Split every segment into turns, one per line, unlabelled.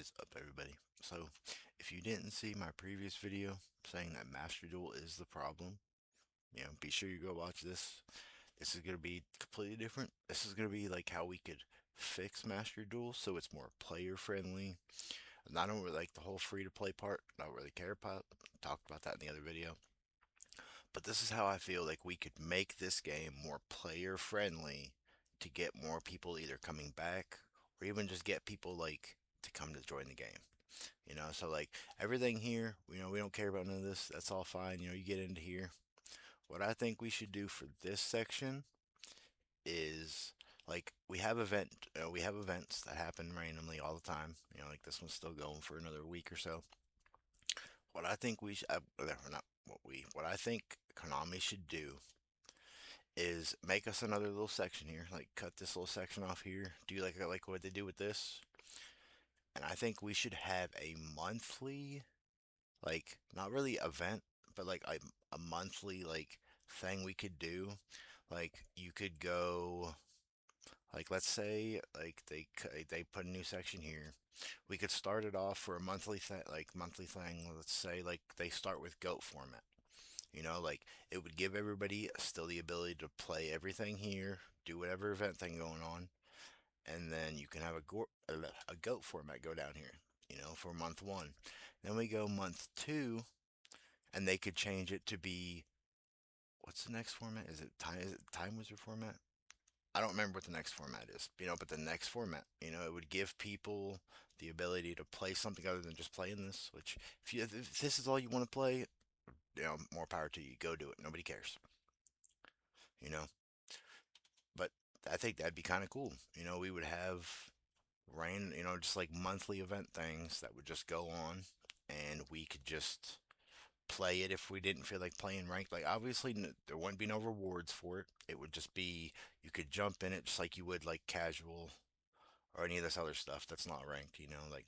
What is up, everybody? So, if you didn't see my previous video saying that Master Duel is the problem, be sure you go watch this. This is going to be completely different. This is going to be like how we could fix Master Duel so it's more player friendly. And I don't really like the whole free to play part. I don't really care about. Talked about that in the other video. But this is how I feel like we could make this game more player friendly to get more people either coming back or even just get people like to come to join the game. So like everything here, we don't care about none of this. That's all fine. You get into here. What I think we should do for this section is like we have events that happen randomly all the time. Like this one's still going for another week or so. What I think we should, not what I think Konami should do is make us another little section here. Like cut this little section off here. Do like what they do with this. And I think we should have a monthly, like not really event, but like a monthly like thing we could do. Like you could go, like let's say like they put a new section here. We could start it off for a monthly thing. Let's say like they start with goat format. Like it would give everybody still the ability to play everything here, do whatever event thing going on, and then you can have a goat format go down here. For month one. Then we go month two, and they could change it to be, what's the next format? Is it time wizard format? I don't remember what the next format is. But the next format, it would give people the ability to play something other than just playing this. Which, if this is all you want to play, more power to you. Go do it. Nobody cares. You know. But I think that'd be kind of cool. We would have rain. Just like monthly event things that would just go on, and we could just play it if we didn't feel like playing ranked. Like obviously there wouldn't be no rewards for it. It would just be, you could jump in it just like you would like casual or any of this other stuff that's not ranked. Like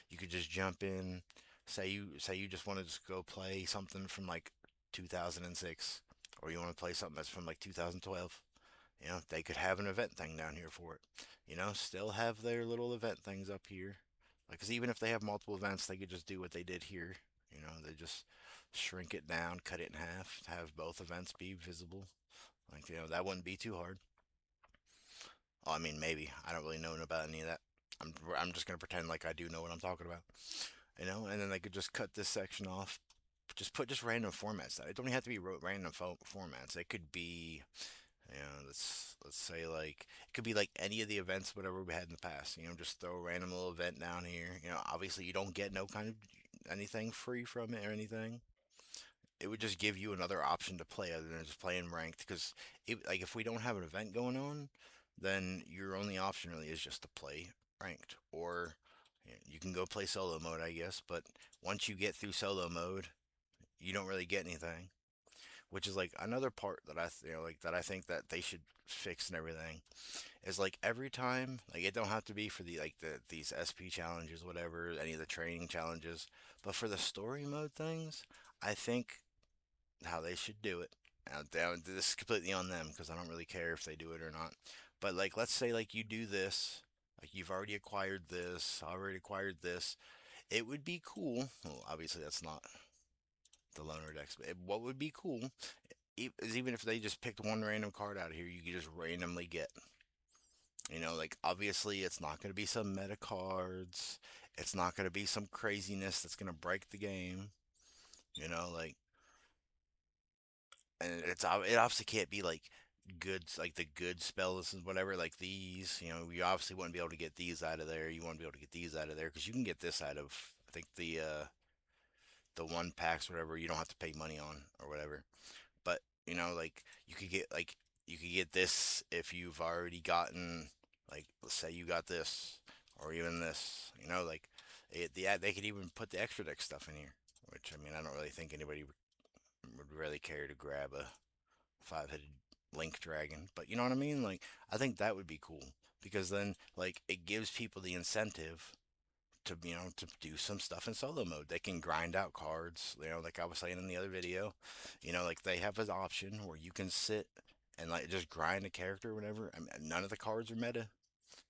you could just jump in. Say you just want to just go play something from like 2006, or you want to play something that's from like 2012. They could have an event thing down here for it. Still have their little event things up here. Like, 'cause even if they have multiple events, they could just do what they did here. They just shrink it down, cut it in half, have both events be visible. Like, that wouldn't be too hard. Well, I mean, maybe. I don't really know about any of that. I'm just gonna pretend like I do know what I'm talking about. And then they could just cut this section off. Just put just random formats. It don't even have to be random formats. It could be, let's say like it could be like any of the events whatever we had in the past. Just throw a random little event down here. Obviously you don't get no kind of anything free from it or anything. It would just give you another option to play other than just playing ranked. Because like if we don't have an event going on, then your only option really is just to play ranked, or you can go play solo mode, I guess. But once you get through solo mode, you don't really get anything. Which is like another part that like that I think that they should fix and everything is like every time, like it don't have to be for these SP challenges, whatever, any of the training challenges, but for the story mode things, I think how they should do it. Now, this is completely on them because I don't really care if they do it or not. But like, let's say like you do this, like you've already acquired this, already acquired this. It would be cool. Well, obviously that's not the loner decks, but what would be cool is even if they just picked one random card out here, you could just randomly get. Like obviously it's not going to be some meta cards. It's not going to be some craziness that's going to break the game. Like, and it obviously can't be like like the good spells and whatever like these. You obviously wouldn't be able to get these out of there. You wouldn't be able to get these out of there because you can get this out of, I think, the one packs whatever you don't have to pay money on or whatever. But like you could get this if you've already gotten, like, let's say you got this or even this. Like they could even put the extra deck stuff in here, which I mean I don't really think anybody would really care to grab a five-headed link dragon, but you know what I mean. Like I think that would be cool because then like it gives people the incentive to do some stuff in solo mode. They can grind out cards, like I was saying in the other video. Like they have an option where you can sit and like just grind a character or whatever. I mean, none of the cards are meta.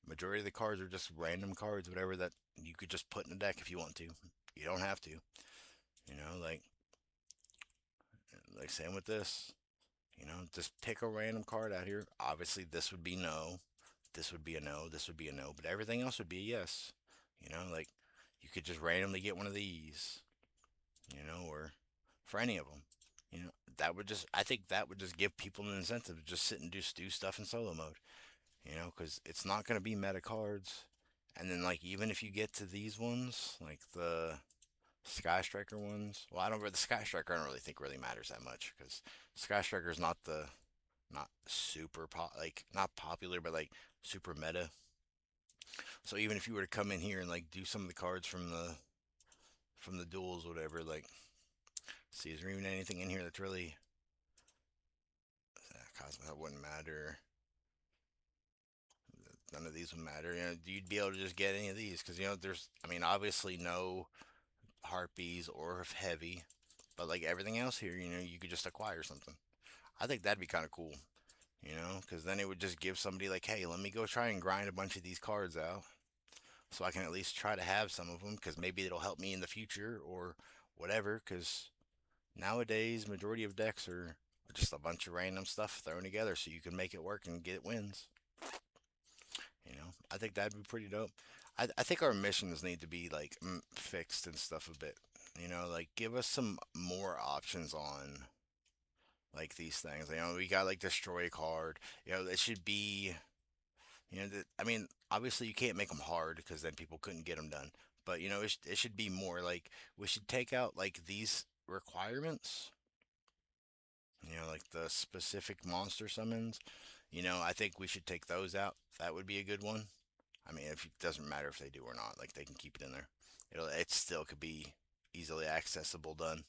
Majority of the cards are just random cards, whatever that you could just put in a deck if you want to. You don't have to. Like same with this. Just pick a random card out here. Obviously, this would be no. This would be a no. This would be a no. But everything else would be a yes. Like you could just randomly get one of these. Or for any of them. That would just. I think that would just give people an incentive to just sit and do stuff in solo mode. Because it's not gonna be meta cards. And then like even if you get to these ones, like the Sky Striker ones. Well, I don't. The Sky Striker I don't really think really matters that much because Sky Striker is not super like not popular, but like super meta. So even if you were to come in here and like do some of the cards from the duels, or whatever, like, see, is there even anything in here that's really Cosmo? That wouldn't matter. None of these would matter. You'd be able to just get any of these because there's. I mean, obviously no harpies or heavy, but like everything else here, you could just acquire something. I think that'd be kind of cool. Because then it would just give somebody like, hey, let me go try and grind a bunch of these cards out so I can at least try to have some of them because maybe it'll help me in the future or whatever. Because nowadays, majority of decks are just a bunch of random stuff thrown together so you can make it work and get wins. I think that'd be pretty dope. I think our missions need to be like fixed and stuff a bit. Like give us some more options on like these things. We got like destroy card. It should be. I mean, obviously you can't make them hard because then people couldn't get them done. But it should be more like we should take out like these requirements. Like the specific monster summons. I think we should take those out. That would be a good one. I mean, if it doesn't matter if they do or not, like they can keep it in there. It still could be easily accessible done.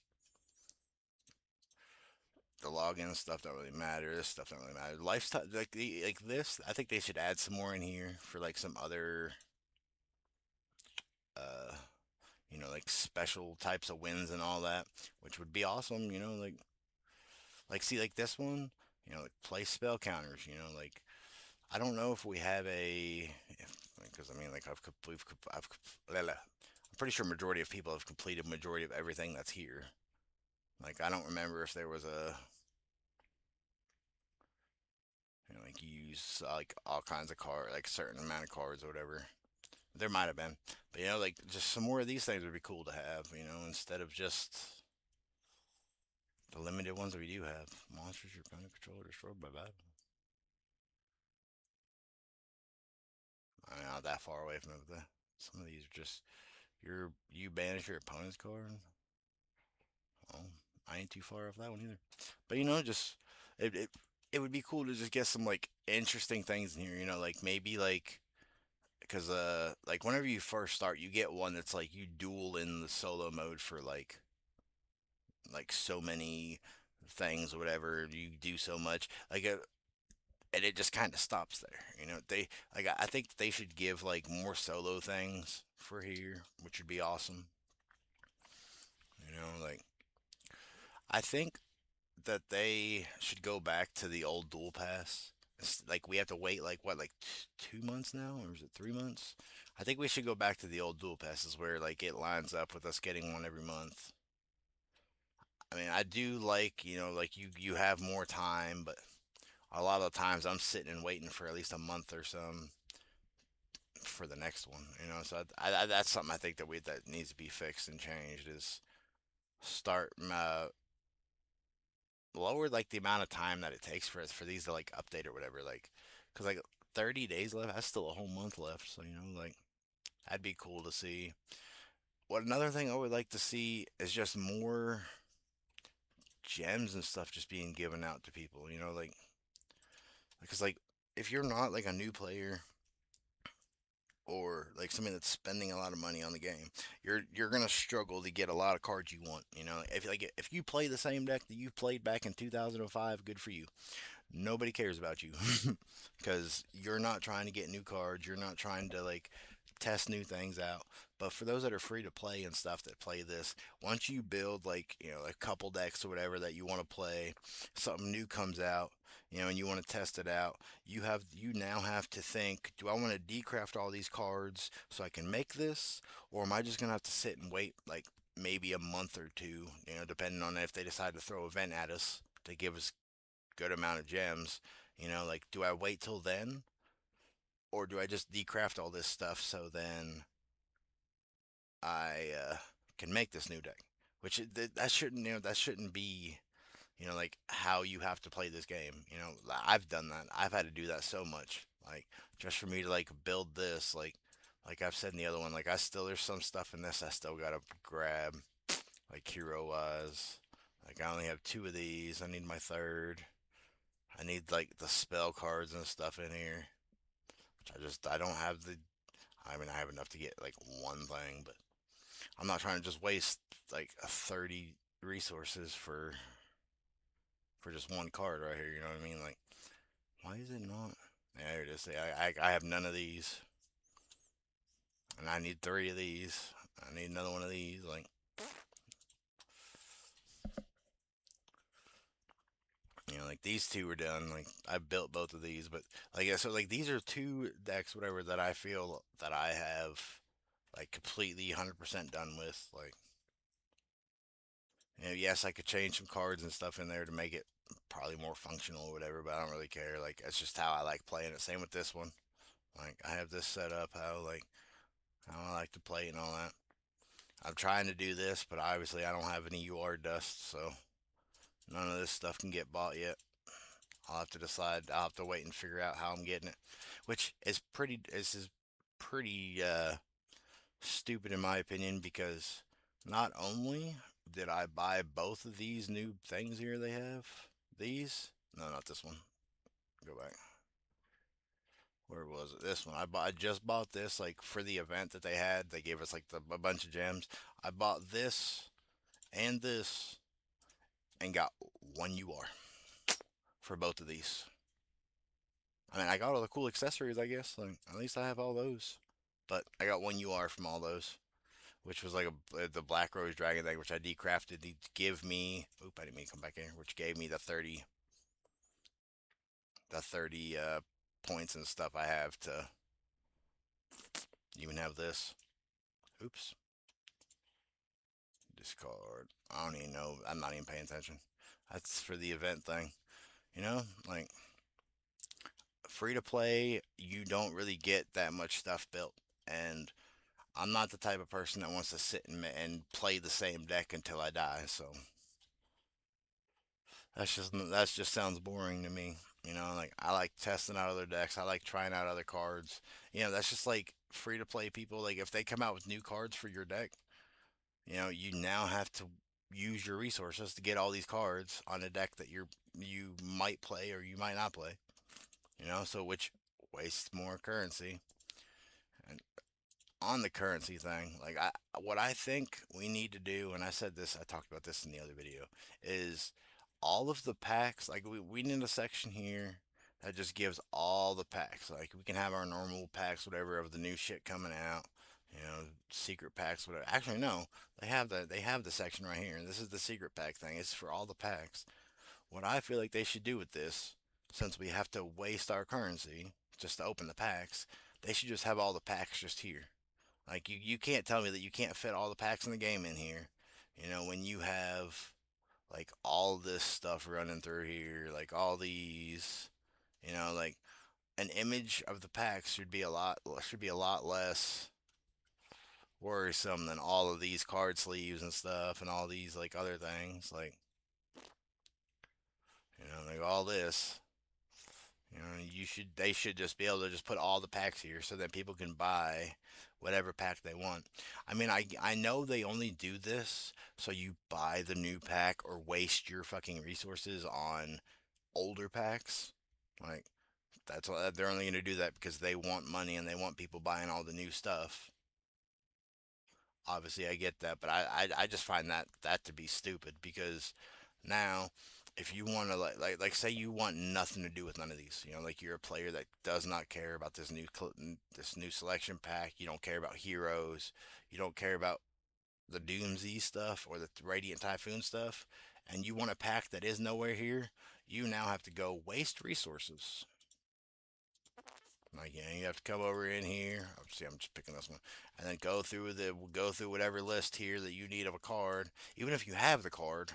The login stuff don't really matter. This stuff don't really matter. Lifestyle like this, I think they should add some more in here for like some other uh like special types of wins and all that, which would be awesome. Like see like this one, like play spell counters. Like I don't know if we have a because I mean like I'm pretty sure majority of people have completed majority of everything that's here. Like I don't remember if there was a like you use like all kinds of cards, like certain amount of cards or whatever. There might have been, but like just some more of these things would be cool to have. Instead of just the limited ones that we do have. Monsters your opponent control are destroyed by battle. I mean, not that far away from it. But some of these are just you banish your opponent's card. Oh, I ain't too far off that one either. But just it would be cool to just get some like interesting things in here. Like maybe like because like whenever you first start, you get one that's like you duel in the solo mode for like so many things or whatever. You do so much like and it just kind of stops there. They like I think they should give like more solo things for here, which would be awesome. Like I think that they should go back to the old dual pass. Like we have to wait like what, like 2 months now, or is it 3 months? I think we should go back to the old dual passes where like it lines up with us getting one every month. I mean, I do like like you have more time, but a lot of the times I'm sitting and waiting for at least a month or some for the next one. So that's something I think that needs to be fixed and changed is start lower like the amount of time that it takes for these to like update or whatever. Like, cause like 30 days left, that's still a whole month left. So like that'd be cool to see. What another thing I would like to see is just more gems and stuff just being given out to people. Like because like if you're not like a new player or like somebody that's spending a lot of money on the game, you're gonna struggle to get a lot of cards you want. If you play the same deck that you played back in 2005, good for you. Nobody cares about you because you're not trying to get new cards. You're not trying to like test new things out. But for those that are free to play and stuff that play this, once you build like, a couple decks or whatever that you want to play, something new comes out, and you want to test it out, you now have to think, do I want to decraft all these cards so I can make this, or am I just gonna have to sit and wait like maybe a month or two, depending on if they decide to throw a event at us to give us good amount of gems, like do I wait till then, or do I just decraft all this stuff so then I can make this new deck? Which that shouldn't that shouldn't be like how you have to play this game. I've done that. I've had to do that so much. Like just for me to like build this, like I've said in the other one, like there's some stuff in this I still gotta grab, like hero wise. Like I only have two of these. I need my third. I need like the spell cards and stuff in here, which I don't have the. I mean, I have enough to get like one thing, but I'm not trying to just waste like a 30 resources for just one card right here. You know what I mean? Like, why is it not? Yeah, there it is. See, I have none of these, and I need three of these. I need another one of these. Like, like these two are done. Like, I built both of these, but like, yeah, so like these are two decks, whatever, that I feel that I have like completely 100% done with. Like, yes, I could change some cards and stuff in there to make it probably more functional or whatever, but I don't really care. Like, it's just how I like playing it. Same with this one. Like, I have this set up how I like to play and all that. I'm trying to do this, but obviously I don't have any UR dust, so none of this stuff can get bought yet. I'll have to decide. I'll have to wait and figure out how I'm getting it, which is pretty. This is pretty stupid in my opinion because not only did I buy both of these new things here, they have these. No, not this one. Go back. Where was it? This one. I just bought this like for the event that they had. They gave us like a bunch of gems. I bought this and this and got one UR for both of these. I mean, I got all the cool accessories, I guess. Like, at least I have all those. But I got one UR from all those, which was like the Black Rose Dragon thing, which I decrafted to give me. Oop, I didn't mean to come back in here. Which gave me the 30 points and stuff I have to even have this. Oops, discard. I don't even know. I'm not even paying attention. That's for the event thing. Like free to play, you don't really get that much stuff built, and I'm not the type of person that wants to sit and play the same deck until I die. So that just sounds boring to me. Like I like testing out other decks. I like trying out other cards. That's just like free to play people. Like if they come out with new cards for your deck, you now have to use your resources to get all these cards on a deck that you might play or you might not play. So which wastes more currency. And on the currency thing, like what I think we need to do, and I said this, I talked about this in the other video, is all of the packs. Like we need a section here that just gives all the packs. Like we can have our normal packs, whatever of the new shit coming out. Secret packs, whatever. Actually, no, they have the section right here. This is the secret pack thing. It's for all the packs. What I feel like they should do with this, since we have to waste our currency just to open the packs, they should just have all the packs just here. Like you can't tell me that you can't fit all the packs in the game in here. When you have like all this stuff running through here, like all these, like an image of the packs should be a lot less worrisome than all of these card sleeves and stuff and all these like other things. Like like all this. They should just be able to just put all the packs here so that people can buy whatever pack they want. I mean, I know they only do this so you buy the new pack or waste your fucking resources on older packs. Like that's why they're only going to do that because they want money and they want people buying all the new stuff. Obviously, I get that, but I just find that to be stupid because now if you want to like say you want nothing to do with none of these, you know, like you're a player that does not care about this new selection pack, you don't care about heroes, you don't care about the Doomsday stuff or the Radiant Typhoon stuff, and you want a pack that is nowhere here, you now have to go waste resources. Like, yeah, you have to come over in here. See, I'm just picking this one, and then go through whatever list here that you need of a card. Even if you have the card,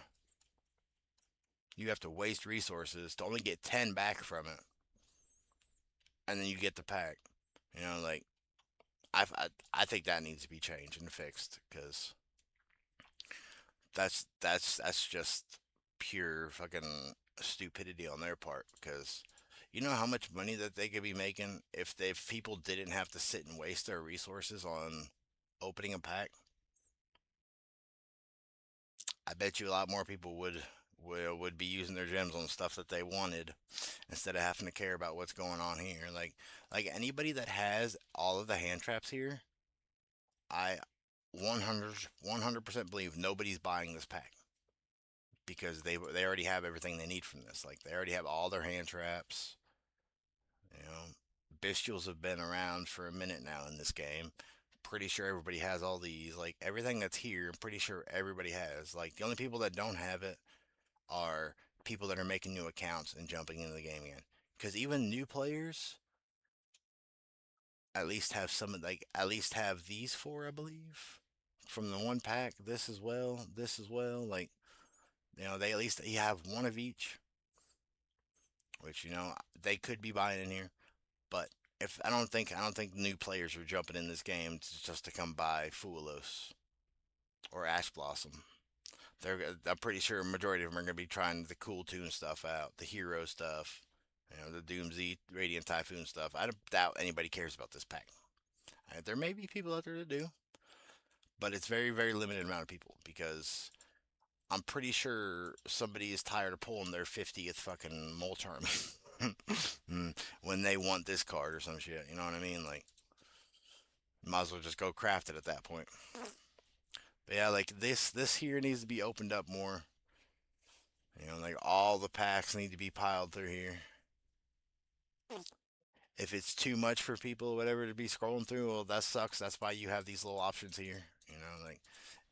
you have to waste resources to only get 10 back from it, and then you get the pack. You know, like I think that needs to be changed and fixed because that's just pure fucking stupidity on their part. Because you know how much money that they could be making if people didn't have to sit and waste their resources on opening a pack. I bet you a lot more people would be using their gems on stuff that they wanted instead of having to care about what's going on here. Like anybody that has all of the hand traps here, I 100% believe nobody's buying this pack because they already have everything they need from this. Like they already have all their hand traps. You know, bestials have been around for a minute now in this game. Pretty sure everybody has all these. Like everything that's here, I'm pretty sure everybody has. Like the only people that don't have it are people that are making new accounts and jumping into the game again. Because even new players at least have at least have these four, I believe, from the one pack. This as well. This as well. Like you know, they at least you have one of each, which you know they could be buying in here. But if I don't think new players are jumping in this game just to come buy Fuelos or Ash Blossom. I'm pretty sure a majority of them are going to be trying the cool tune stuff out, the hero stuff, you know, the Doomsday, Radiant Typhoon stuff. I don't doubt anybody cares about this pack. There may be people out there that do, but it's very limited amount of people because I'm pretty sure somebody is tired of pulling their 50th fucking Moltar when they want this card or some shit. You know what I mean? Like, might as well just go craft it at that point. But yeah, like this here needs to be opened up more. You know, like all the packs need to be piled through here. If it's too much for people or whatever to be scrolling through, well, that sucks. That's why you have these little options here. You know, like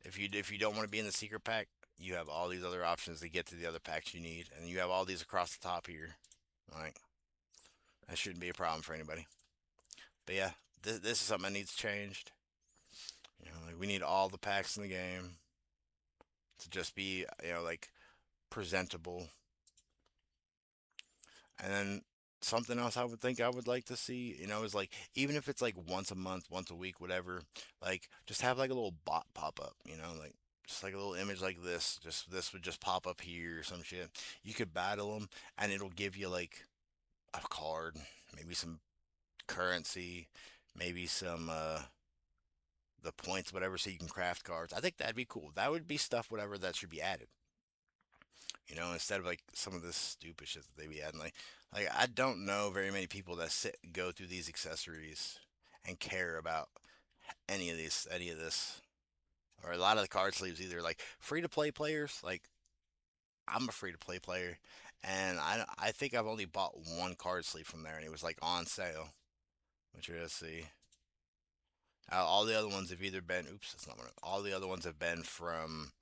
if you don't want to be in the secret pack, you have all these other options to get to the other packs you need, and you have all these across the top here. Like that shouldn't be a problem for anybody. But yeah, this is something that needs changed. You know, like we need all the packs in the game to just be like presentable. And then something else I would think I would like to see, is like even if it's like once a month, once a week, whatever, like just have like a little bot pop up, like just like a little image like this. Just this would just pop up here or some shit. You could battle them and it'll give you like a card, maybe some currency, maybe some the points, whatever, so you can craft cards. I think that'd be cool. That would be stuff, whatever that should be added. Instead of like some of this stupid shit that they be adding. Like I don't know very many people that sit and go through these accessories and care about any of this, or a lot of the card sleeves either. Like free to play players, like I'm a free to play player, and I think I've only bought one card sleeve from there, and it was like on sale. Which you're gonna see. All the other ones have either been, oops, that's not one. All the other ones have been from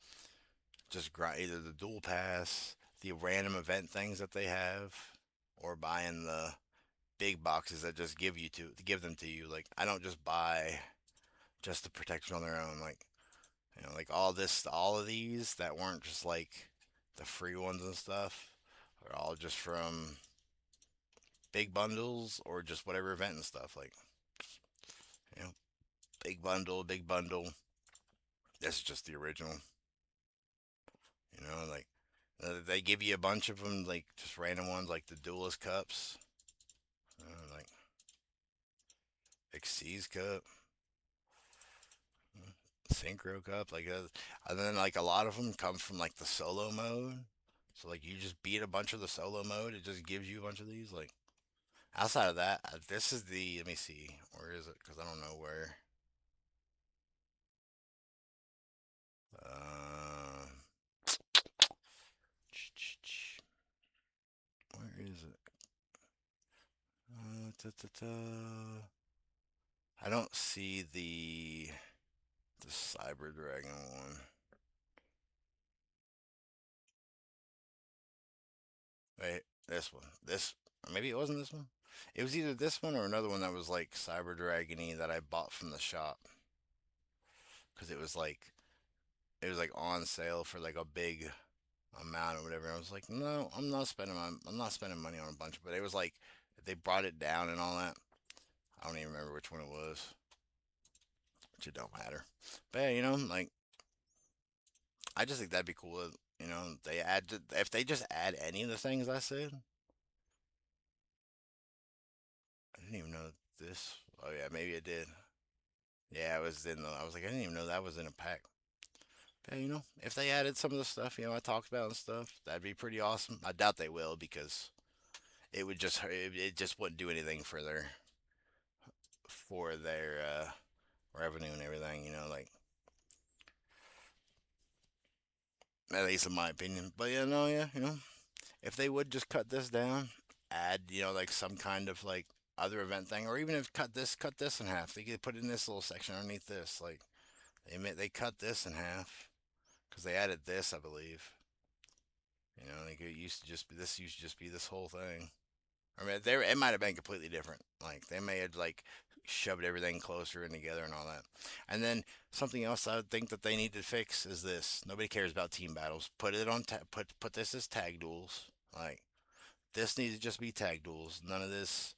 just grind either the dual pass, the random event things that they have, or buying the big boxes that just give them to you. Like I don't just buy just the protection on their own. Like like all of these that weren't just like the free ones and stuff are all just from big bundles or just whatever event and stuff. Like you know, big bundle. This is just the original. Like they give you a bunch of them, like just random ones, like the Duelist cups, like Xyz cup, Synchro cup, and then like a lot of them come from like the solo mode. So like you just beat a bunch of the solo mode, it just gives you a bunch of these. Like outside of that, this is the let me see, where is it? Because I don't know where. Uh, I don't see the Cyber Dragon one. Wait, this one. This maybe it wasn't this one. It was either this one or another one that was like Cyber Dragony that I bought from the shop because it was like on sale for like a big amount or whatever. And I was like, no, I'm not spending money on a bunch. But it was like they brought it down and all that. I don't even remember which one it was, which it don't matter. But yeah, like I just think that'd be cool. They if they just add any of the things I said. I didn't even know this. Oh yeah, maybe it did. Yeah, it was in the. I was like, I didn't even know that was in a pack. Yeah, if they added some of the stuff, I talked about and stuff, that'd be pretty awesome. I doubt they will because it just wouldn't do anything for their revenue and everything. Like at least in my opinion. But yeah, no, yeah, if they would just cut this down, add like some kind of like other event thing, or even if cut this in half, they could put in this little section underneath this. Like they cut this in half because they added this, I believe. Like it used to just be this used to just be this whole thing. I mean, there it might have been completely different. Like they may have like shoved everything closer and together and all that. And then something else I would think that they need to fix is this. Nobody cares about team battles. Put this as tag duels. Like this needs to just be tag duels. None of this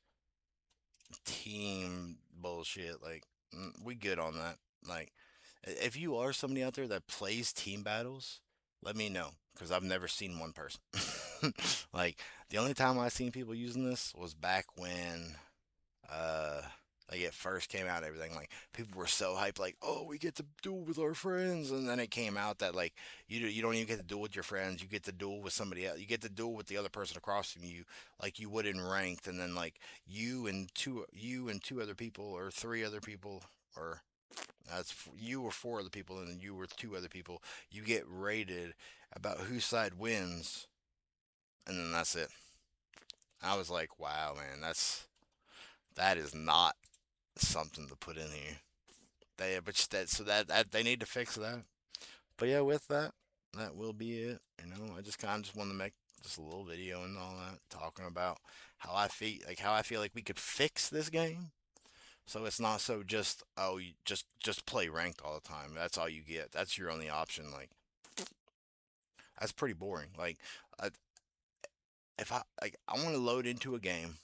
team bullshit. Like we good on that. Like if you are somebody out there that plays team battles, let me know because I've never seen one person. Like the only time I seen people using this was back when uh like it first came out and everything. Like people were so hyped, like, oh, we get to duel with our friends, and then it came out that like you don't even get to duel with your friends. You get to duel with somebody else. You get to duel with the other person across from you, like you would in ranked, and then like you and two other people or three other people or you or four other people, and then you or two other people. You get rated about whose side wins, and then that's it. I was like, wow, man, that is not something to put in here. That they need to fix that. But yeah, with that, that will be it. I just kind of just wanted to make just a little video and all that, talking about how I feel like we could fix this game, so it's not so just oh you just play ranked all the time. That's all you get. That's your only option. Like that's pretty boring. Like I, if I want to load into a game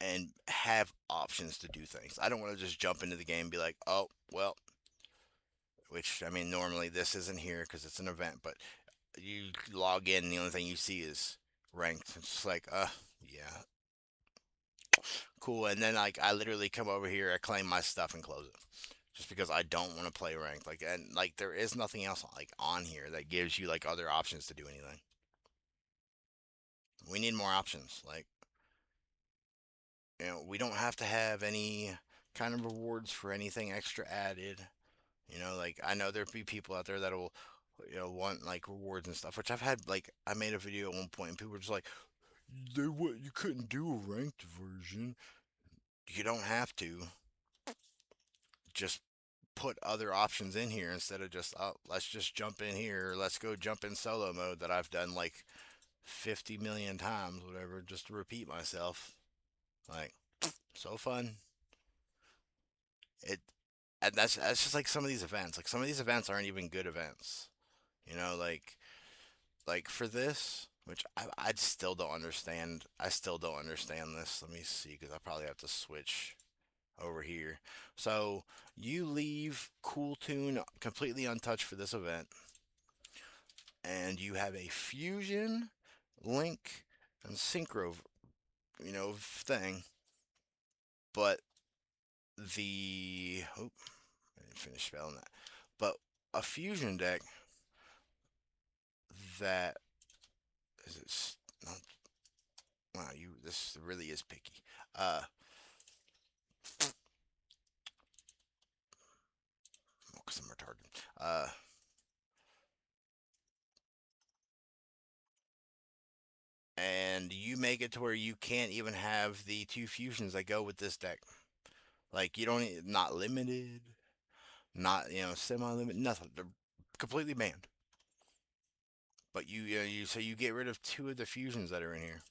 and have options to do things. I don't want to just jump into the game and be like, oh, well, which I mean, normally this isn't here because it's an event, but you log in and the only thing you see is ranked. It's just like, yeah, cool. And then like I literally come over here, I claim my stuff and close it. Just because I don't want to play ranked, like and like there is nothing else like on here that gives you like other options to do anything. We need more options. Like we don't have to have any kind of rewards for anything extra added. Like I know there'll be people out there that'll want like rewards and stuff, which I've had. Like I made a video at one point and people were just like, what, you couldn't do a ranked version. You don't have to. Just put other options in here instead of just, oh, let's just jump in here, or let's go jump in solo mode that I've done like 50 million times, whatever, just to repeat myself. Like so fun. It and that's just like some of these events. Like some of these events aren't even good events. Like for this, which I still don't understand. I still don't understand this. Let me see, because I probably have to switch over here. So you leave Cool Tune completely untouched for this event, and you have a fusion, link, and synchro, thing. But oh, I didn't finish spelling that. But a fusion deck that is it not. Wow, this really is picky. Uh, because I'm retarded. and you make it to where you can't even have the two fusions that go with this deck. Like you don't not limited, not semi limited, nothing. They're completely banned. But you so you get rid of two of the fusions that are in here,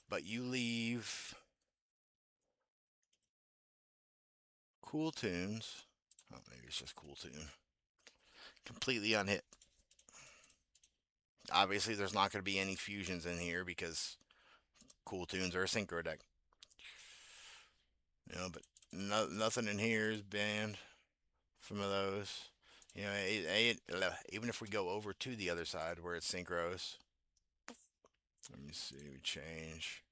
but you leave cool tunes. Oh, maybe it's just cool tune. Completely unhit. Obviously, there's not going to be any fusions in here because cool tunes are a synchro deck. But nothing in here is banned from those. Even if we go over to the other side where it's synchros. Let me see. We change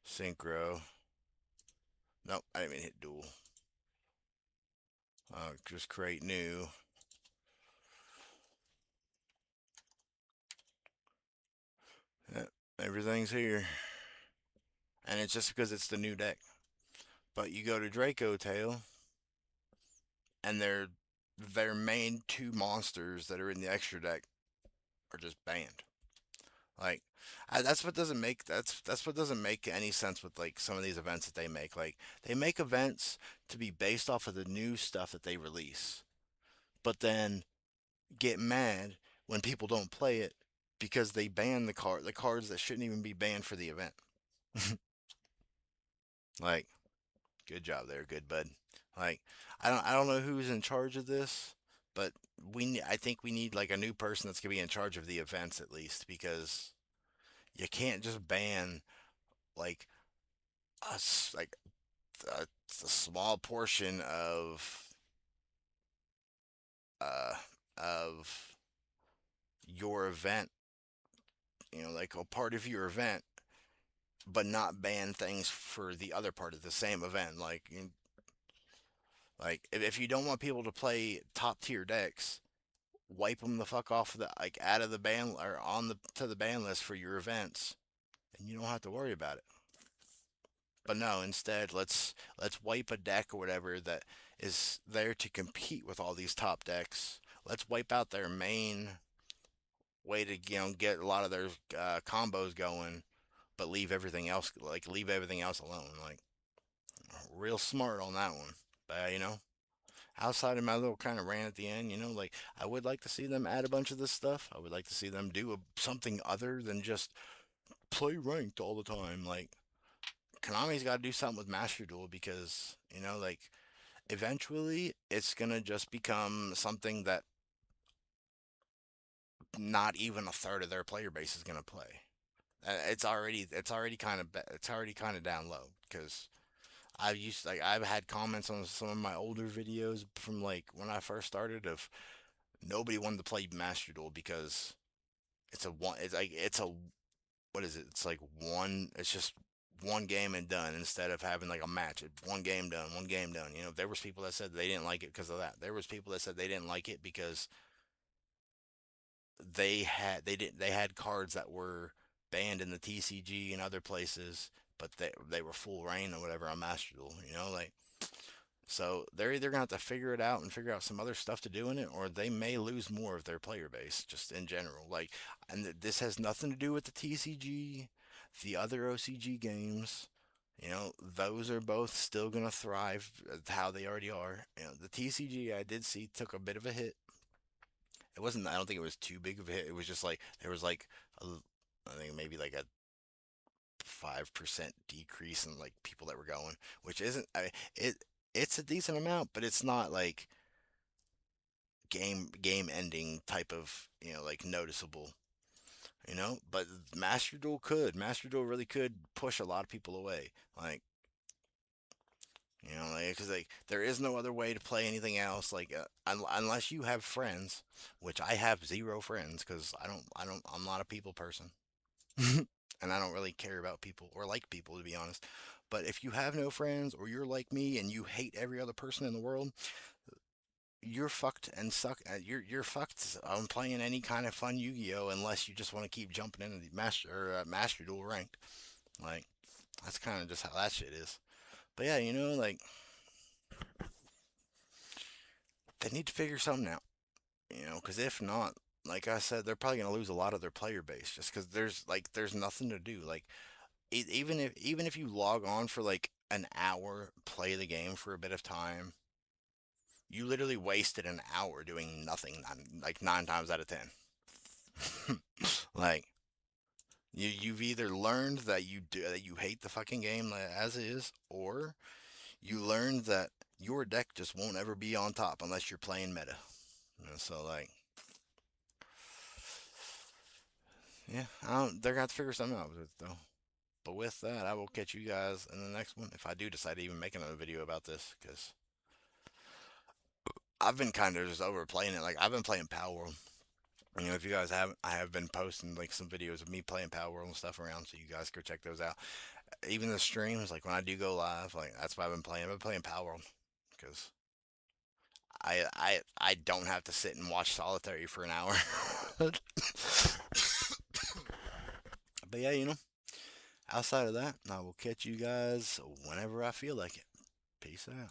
synchro. Nope, I didn't even hit duel. Just create new. Yep, everything's here, and it's just because it's the new deck. But you go to Draco Tail, and their main two monsters that are in the extra deck are just banned. Like, that's what doesn't make any sense with like some of these events that they make. Like they make events to be based off of the new stuff that they release, but then get mad when people don't play it because they ban the cards that shouldn't even be banned for the event. Like, good job there, good bud. Like, I don't know who's in charge of this, but I think we need like a new person that's gonna be in charge of the events at least because you can't just ban like us like a small portion uh of your event, like a part of your event, but not ban things for the other part of the same event. Like if you don't want people to play top tier decks, wipe them the fuck off the like out of the ban or on the to the ban list for your events, and you don't have to worry about it. But no, instead let's wipe a deck or whatever that is there to compete with all these top decks. Let's wipe out their main way to get a lot of their combos going, but leave everything else alone. Like real smart on that one. But outside of my little kind of rant at the end, like I would like to see them add a bunch of this stuff. I would like to see them do something other than just play ranked all the time. Like Konami's got to do something with Master Duel because like eventually it's gonna just become something that not even a third of their player base is gonna play. It's already kind of down low because I've had comments on some of my older videos from like when I first started of nobody wanted to play Master Duel because it's a what is it? It's like it's just one game and done instead of having like a match. One game done, one game done. There was people that said they didn't like it because of that. There was people that said they didn't like it because they had cards that were banned in the TCG and other places, but they were full rain or whatever on Master Duel. Like so they're either gonna have to figure it out and figure out some other stuff to do in it, or they may lose more of their player base just in general. Like, and this has nothing to do with the TCG, the other OCG games. Those are both still gonna thrive how they already are. The TCG I did see took a bit of a hit. It wasn't. I don't think it was too big of a hit. It was just like there was like I think maybe like a 5% decrease in like people that were going, which isn't. It's a decent amount, but it's not like game ending type of like noticeable. But Master Duel really could push a lot of people away. Like because like there is no other way to play anything else. Like unless you have friends, which I have zero friends because I'm not a people person. And I don't really care about people or like people to be honest. But if you have no friends or you're like me and you hate every other person in the world, you're fucked and suck. You're fucked on playing any kind of fun Yu-Gi-Oh unless you just want to keep jumping into the Master Duel ranked. Like that's kind of just how that shit is. But yeah, like they need to figure something out. Because if not, like I said, they're probably gonna lose a lot of their player base just because there's nothing to do. Like even if you log on for like an hour, play the game for a bit of time, you literally wasted an hour doing nothing. Like 9 times out of 10, like you've either learned that you hate the fucking game as is, or you learned that your deck just won't ever be on top unless you're playing meta. So like, yeah, they're gonna have to figure something out with it though. But with that, I will catch you guys in the next one if I do decide to even make another video about this, because I've been kind of just overplaying it. Like I've been playing Power World. If you guys haven't, I have been posting like some videos of me playing Power World and stuff around, so you guys go check those out. Even the streams, like when I do go live, like that's what I've been playing. I've been playing Power World because I don't have to sit and watch solitary for an hour. But yeah, outside of that, I will catch you guys whenever I feel like it. Peace out.